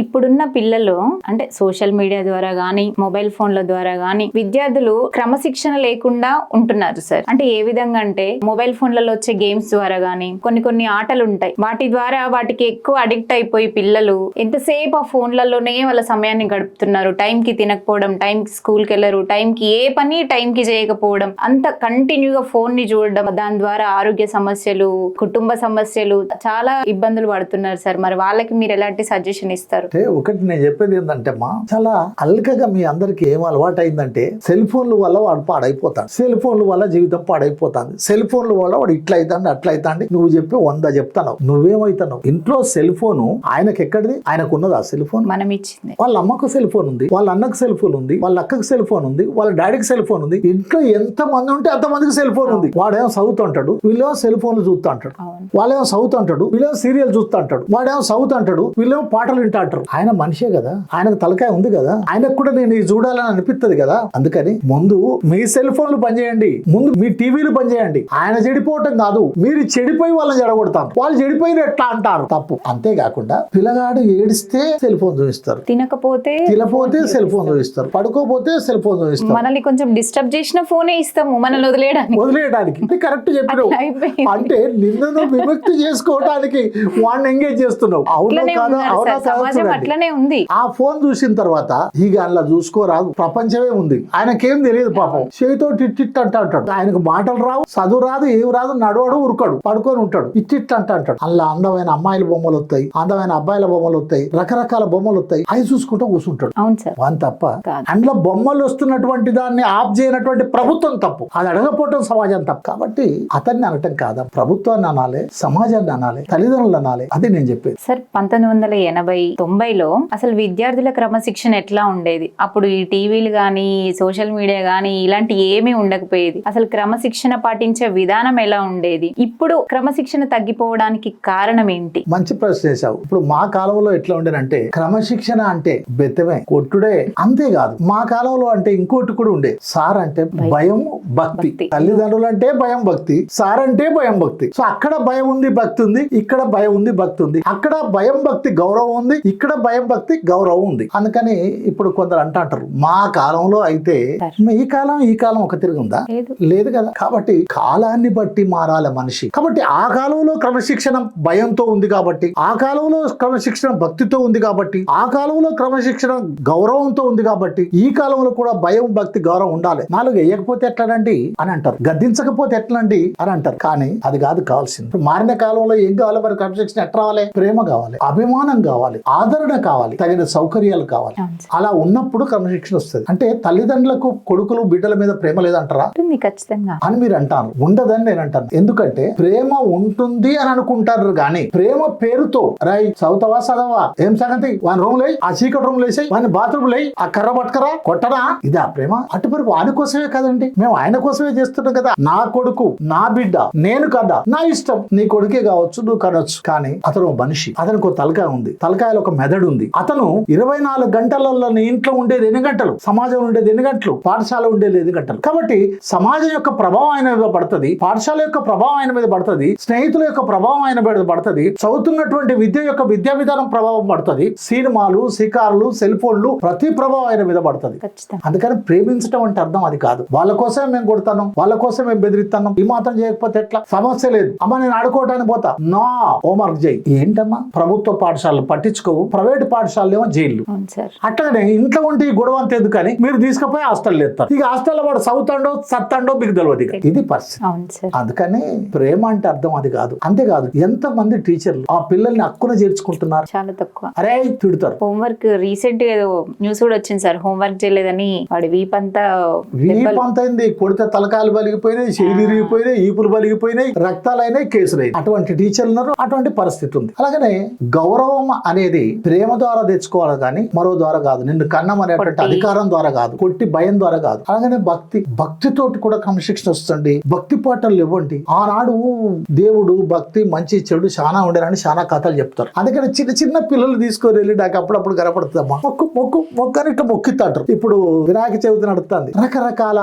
ఇప్పుడున్న పిల్లలు అంటే సోషల్ మీడియా ద్వారా గానీ మొబైల్ ఫోన్ల ద్వారా గానీ విద్యార్థులు క్రమశిక్షణ లేకుండా ఉంటున్నారు సార్. అంటే ఏ విధంగా అంటే మొబైల్ ఫోన్లలో వచ్చే గేమ్స్ ద్వారా గానీ కొన్ని ఆటలు ఉంటాయి, వాటి ద్వారా వాటికి ఎక్కువ అడిక్ట్ అయిపోయి పిల్లలు ఎంతసేపు ఆ ఫోన్లలోనే వాళ్ళ సమయాన్ని గడుపుతున్నారు. టైం కి తినకపోవడం, టైం కి స్కూల్ కి వెళ్ళరు, టైం కి ఏ పని టైం కి చేయకపోవడం, అంత కంటిన్యూగా ఫోన్ ని చూడడం, దాని ద్వారా ఆరోగ్య సమస్యలు, కుటుంబ సమస్యలు, చాలా ఇబ్బందులు పడుతున్నారు సార్. మరి వాళ్ళకి మీరు ఎలాంటి సజెషన్ ఇస్తారు? అంటే ఒకటి నేను చెప్పేది ఏంటంటే చాలా అల్కగా మీ అందరికి ఏం అలవాటు అయిందంటే సెల్ ఫోన్ల వల్ల వాడు పాడైపోతాడు, సెల్ ఫోన్ల వల్ల జీవితం పాడైపోతుంది, సెల్ ఫోన్ల వల్ల వాడు ఇట్లా అవుతాండి అట్లా అవుతాండి. నువ్వు చెప్పి 100 చెప్తాను, నువ్వేమవుతావు? ఇంట్లో సెల్ ఫోను ఆయనకి ఎక్కడిది? ఆయనకు ఉన్నది ఆ సెల్ ఫోన్, మనం ఇచ్చింది. వాళ్ళ అమ్మకు సెల్ ఫోన్ ఉంది, వాళ్ళ అన్నకు సెల్ ఫోన్ ఉంది, వాళ్ళ అక్కకు సెల్ ఫోన్ ఉంది, వాళ్ళ డాడీకి సెల్ ఫోన్ ఉంది. ఇంట్లో ఎంత మంది ఉంటే అంత మందికి సెల్ ఫోన్ ఉంది. వాడేమో చదువుతుంటాడు, వీళ్ళేమో సెల్ ఫోన్లు చూస్తూ అంటాడు, వాళ్ళేమో చదువుతుంటాడు, వీళ్ళేమో సీరియల్ చూస్తూ అంటాడు, వాడేమో చదువుతూ అంటాడు, వీళ్ళేమో పాటలు వింటా అంటారు. ఆయన మనిషే కదా, ఆయనకు తలకాయ ఉంది కదా, ఆయనకు కూడా నేను ఇది చూడాలని అనిపిస్తుంది కదా. అందుకని ముందు మీ సెల్ ఫోన్లు పనిచేయండి, ముందు మీ టీవీలు పనిచేయండి. ఆయన చెడిపోవటం కాదు, మీరు చెడిపోయి వాళ్ళని చెడగొడతారు. వాళ్ళు చెడిపోయిన ఎట్లా అంటారు, తప్పు. అంతేకాకుండా పిల్లగాడు ఏడిస్తే సెల్ ఫోన్ చూపిస్తారు, తినకపోతే సెల్ ఫోన్ చూపిస్తారు, పడుకోపోతే సెల్ ఫోన్ చూపిస్తారు. మనల్ని కొంచెం డిస్టర్బ్ చేసిన ఫోనే ఇస్తాము, మనల్ని వదిలేయడానికి. కరెక్ట్ చెప్పినావు. అంటే నిన్ను విముక్తి చేసుకోవడానికి వాడిని ఎంగేజ్ చేస్తున్నావు. అట్లనే ఉంది. ఆ ఫోన్ చూసిన తర్వాత ఇక అలా చూసుకోరాదు, ప్రపంచమే ఉంది. ఆయనకేం తెలియదు పాపం, చేతితో ఇట్టిట్ అంటాడు. ఆయనకు మాటలు రావు, చదువు రాదు, ఏం రాదు, నడవడు, ఉరకడు, పడుకొని ఉంటాడు, ఇట్టిట్ అంటాడు. అలా అందమైన అమ్మాయిల బొమ్మలు వస్తాయి, అందమైన అబ్బాయిల బొమ్మలు వస్తాయి, రకరకాల బొమ్మలు వస్తాయి, అవి చూసుకుంటూ కూర్చుంటాడు. వాని తప్ప అందులో బొమ్మలు వస్తున్నటువంటి దాన్ని ఆఫ్ చేయనటువంటి ప్రభుత్వం తప్పు, అది అడగపోవటం సమాజం తప్పు. కాబట్టి అతన్ని అనటం కాదా, ప్రభుత్వాన్ని అనాలి, సమాజాన్ని అనాలి, తల్లిదండ్రులు అనాలి. అది నేను చెప్పేది సార్. 1980-90లో అసలు విద్యార్థుల క్రమశిక్షణ ఎట్లా ఉండేది? అప్పుడు ఈ టీవీలు గానీ సోషల్ మీడియా గానీ ఇలాంటి ఏమీ ఉండకపోయేది. అసలు క్రమశిక్షణ పాటించే విధానం ఎలా ఉండేది? ఇప్పుడు క్రమశిక్షణ తగ్గిపోవడానికి కారణం ఏంటి? మంచి ప్రశ్న చేశావు. ఇప్పుడు మా కాలంలో ఎట్లా ఉండేనంటే క్రమశిక్షణ అంటే బెత్తమే, కొట్టుడే. అంతేకాదు, మా కాలంలో అంటే ఇంకోటి కూడా ఉండే. సార్ అంటే భయం, భక్తి. తల్లిదండ్రులు అంటే భయం, భక్తి. సార్ అంటే భయం, భక్తి. సో అక్కడ భయం ఉంది, భక్తి ఉంది, ఇక్కడ భయం ఉంది, భక్తి ఉంది. అక్కడ భయం, భక్తి, గౌరవం ఉంది, ఇక్కడ భయం, భక్తి, గౌరవం ఉంది. అందుకని ఇప్పుడు కొందరు అంటారు మా కాలంలో అయితే, ఈ కాలం ఒక తిరిగి ఉందా? లేదు కదా. కాబట్టి కాలాన్ని బట్టి మారాలి మనిషి. కాబట్టి ఆ కాలంలో క్రమశిక్షణ భయంతో ఉంది కాబట్టి, ఆ కాలంలో క్రమశిక్షణ భక్తితో ఉంది కాబట్టి, ఆ కాలంలో క్రమశిక్షణ గౌరవంతో ఉంది కాబట్టి, ఈ కాలంలో కూడా భయం, భక్తి, గౌరవం ఉండాలి. 4 వేయకపోతే ఎట్లానండి అని అంటారు, గద్దించకపోతే ఎట్లండి అని అంటారు. కానీ అది కాదు కావాల్సింది. మారిన కాలంలో ఏం కావాలి మరి? క్రమశిక్షణ ఎట్లా రావాలి? ప్రేమ కావాలి, అభిమానం కావాలి, ఆదరణ కావాలి, తగిన సౌకర్యాలు కావాలి. అలా ఉన్నప్పుడు క్రమశిక్షణ వస్తుంది. అంటే తల్లిదండ్రులకు కొడుకులు బిడ్డల మీద ప్రేమ లేదంటారా అని మీరు అంటారు. ఉండదని నేను అంటాను. ఎందుకంటే ప్రేమ ఉంటుంది అని అనుకుంటారు, కానీ ప్రేమ పేరుతో రై చదువుతావా, చదవా, ఏం సంగతి, వాని రూమ్ లే, ఆ చీకటి రూమ్ లేసాయి, వాని బాత్రూమ్ లే, ఆ కర్ర పట్టుకరా, కొట్టరా, ఇదా ప్రేమ? అటుపరి వాని కోసమే కదండి, మేము ఆయన కోసమే చేస్తున్నాం కదా. నా కొడుకు, నా బిడ్డ, నేను కదా, నా ఇష్టం. నీ కొడుకే కావచ్చు, నువ్వు కనొచ్చు, కానీ అతను మనిషి, అతనికి ఒక తలకాయ ఉంది, తలకాయలో ఒక మెదడు ఉంది. అతను 24 గంటలలో ఇంట్లో ఉండేది 8 గంటలు, సమాజంలో ఉండేది 8 గంటలు, పాఠశాల ఉండేది 8 గంటలు. కాబట్టి సమాజం యొక్క ప్రభావం ఆయన మీద పడుతుంది, పాఠశాల యొక్క ప్రభావం ఆయన మీద పడుతుంది, స్నేహితుల యొక్క ప్రభావం ఆయన మీద పడుతుంది, చదువుతున్నటువంటి విద్య యొక్క విద్యా విధానం ప్రభావం పడుతుంది, సినిమాలు, షికారులు, సెల్ ఫోన్లు, ప్రతి ప్రభావం ఆయన మీద పడుతుంది. అందుకని ప్రేమించడం అంటే అర్థం అది కాదు. వాళ్ళ కోసమే మేము కొడతాను, వాళ్ళ కోసం మేము బెదిరిస్తాను, ఈ మాత్రం చేయకపోతే ఎట్లా? సమస్య లేదు, అమ్మ నేను ఆడుకోవడానికి పోతా, నా హోంవర్క్ చేయి. ఏంటమ్మా, ప్రభుత్వ పాఠశాలలు పట్టించుకోవు, ప్రైవేట్ పాఠశాలలో ఏమో జైలు. అట్లానే ఇంట్లో ఉంటే ఈ గొడవ అంత ఎందుకని మీరు తీసుకుపోయి హాస్టల్ ఎత్తారు. ఇక హాస్టల్లో వాడు చదువుతాడో సత్తాడో మీకు తెలియదు. ఇది పరిస్థితి. అందుకని ప్రేమ అంటే అర్థం అది కాదు. అంతేకాదు, ఎంత మంది టీచర్లు ఆ పిల్లల్ని హక్కున చేర్చుకుంటున్నారు? చాలా తక్కువ. అరే తిడతారు. హోంవర్క్ రీసెంట్ ఏదో న్యూస్ కూడా వచ్చింది సార్, హోంవర్క్ చేయలేదని వాడి వీపంతా అయింది, కొడితే తలకాయలు బలిగిపోయినాయి, చేతులు విరిగిపోయినాయి, ఈపులు బలిగిపోయినాయి, రక్తాలైనాయి, కేసులైనాయి. అటువంటి టీచర్లు ఉన్నారు, అటువంటి పరిస్థితి ఉంది. అలాగనే గౌరవం అనేది ప్రేమ ద్వారా తెచ్చుకోవాలి కానీ మరో ద్వారా కాదు. నిన్ను కన్నం అనేటువంటి అధికారం ద్వారా కాదు, కొట్టి భయం ద్వారా కాదు. అలాగనే భక్తితోటి కూడా క్రమశిక్షణ వస్తుంది. భక్తి పాటలు ఇవ్వండి. ఆనాడు దేవుడు, భక్తి, మంచి చెడు చాలా ఉండేనని చాలా కథలు చెప్తారు. అందుకని చిన్న చిన్న పిల్లలు తీసుకొని వెళ్ళి నాకు అప్పుడప్పుడు కనపడుతుందమ్మా, మొక్కని ఇట్లా మొక్కితాంటారు. ఇప్పుడు వినాయక చవితి నడుస్తుంది, రకరకాల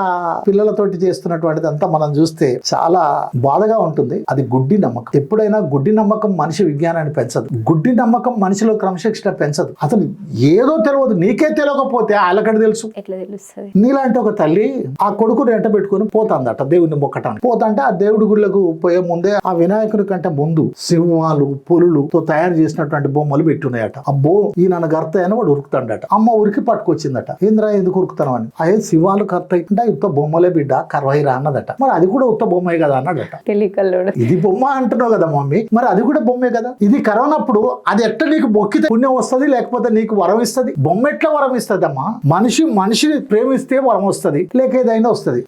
పిల్లలతోటి చేస్తున్నటువంటిది అంతా మనం చూస్తే చాలా బాధగా ఉంటుంది. అది గుడ్డి నమ్మకం. ఎప్పుడైనా గుడ్డి నమ్మకం మనిషి విజ్ఞానాన్ని పెంచదు. గుడ్డి నమ్మకం మనిషిలో క్రమశిక్షణ పెంచదు. అసలు ఏదో తెలియదు, నీకే తెలియకపోతే వాళ్ళకడ తెలుసు. ఎట్లా తెలుస్తుంది? నీలాంటి ఒక తల్లి ఆ కొడుకుని ఎంట పెట్టుకుని పోతాందట దేవుడిని మొక్కటానికి. పోతాంటే ఆ దేవుడి గుళ్ళకు పోయే ముందే ఆ వినాయకుడి కంటే ముందు సింహాలు పులులతో తయారు చేసినటువంటి బొమ్మలు పెట్టున్నాయట. అబ్బో ఈ నన్ను గర్తాయని వాడు ఉరుకుతాడట. అమ్మ ఉరికి పట్టుకొచ్చిందట. ఇంద్రా ఎందుకు ఉరుకుతాను అని. అయ్యే శివాలు కర్తాయి అంటే ఉత్త బొమ్మలే బిడ్డ కర్వైరా అన్నదట. మరి అది కూడా ఉత్త బొమ్మే కదా అన్నాడట. తెలియకల్లోడు. ఇది బొమ్మ అంటున్నావు కదా మమ్మీ, మరి అది కూడా బొమ్మే కదా. ఇది కరోనప్పుడు అది ఎట్లా నీకు మొక్కితే పుణ్యం వస్తుంది, లేకపోతే నీకు వరం ఇస్తుంది. బొమ్మ ఎట్లా వరం ఇస్తుంది అమ్మా? మనిషిని ప్రేమిస్తే వరం వస్తుంది, లేక ఏదైనా వస్తుంది.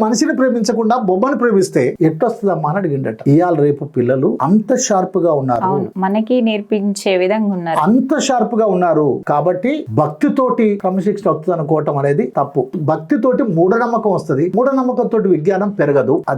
మనిషిని ప్రేమించకుండా బొమ్మని ప్రేమిస్తే ఎట్టొస్తుందమ్మా అని అడిగిండట. ఇవాళ రేపు పిల్లలు అంత షార్ప్ గా ఉన్నారు, మనకి నేర్పించే విధంగా ఉన్నారు, అంత షార్ప్ గా ఉన్నారు. కాబట్టి భక్తితోటి క్రమశిక్షణ వస్తుంది అనుకోవటం అనేది తప్పు. భక్తితోటి మూఢనమ్మకం వస్తుంది, మూఢనమ్మకంతో విజ్ఞానం పెరగదు. అది